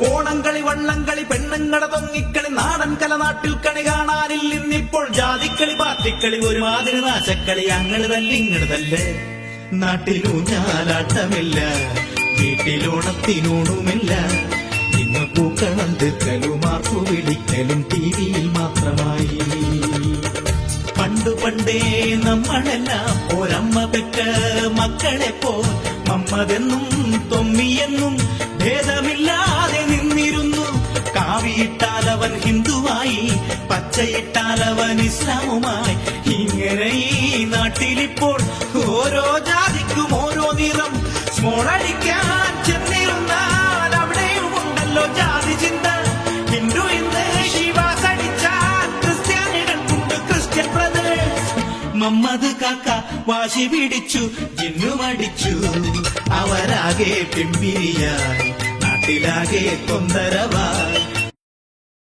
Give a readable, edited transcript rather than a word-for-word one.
ഓണംകളി വള്ളംകളി പെണ്ണുങ്ങട തൊങ്ങിക്കളി നാടൻ കല നാട്ടിൽ കണി കാണാനില്ല ഇന്നിപ്പോൾ ജാതിക്കളി പാർട്ടിക്കളി ഒരുമാതിരി നാശക്കളി അങ്ങട് തല്ലി ഇങ്ങട് തല്ലേ നാട്ടിലൂഞ്ഞാലാട്ടമില്ല വീട്ടിലോണത്തിനൂണുമില്ല ഇന്ന് പൂക്കളം തീർക്കലും മാർക്കു പിടിക്കലും ടിവിയിൽ മാത്രമായി പണ്ടേ നമ്മളെല്ലാം ഒരമ്മ പെറ്റ മക്കളെ പോ മമ്മതെന്നും തൊമ്മിയെന്നും ഭേദമില്ലാതെ നിന്നിരുന്നു കാവിയിട്ടാലവൻ ഹിന്ദുവായി പച്ചയിട്ടാലവൻ ഇസ്ലാമുമായി ഇങ്ങനെ ഈ നാട്ടിലിപ്പോൾ ഓരോ ജാതിക്കും ഓരോ നിറം സ്മോളടിക്കാൻ ചെന്നിരുന്നാൽ അവിടെയും ഉണ്ടല്ലോ ജാതി ചിന്ത ഹിന്ദു ഇന്ന് ശിവാസടിച്ചാൽ ക്രിസ്ത്യാനികൾക്കുണ്ട് ക്രിസ്ത്യൻ ബ്രദേഴ്സ് മമ്മദ് കാക്ക വാശി പിടിച്ചു ജിന്നുമടിച്ചു അവരാകെ പിമ്പിരിയായി നാട്ടിലാകെ തൊന്തരവായി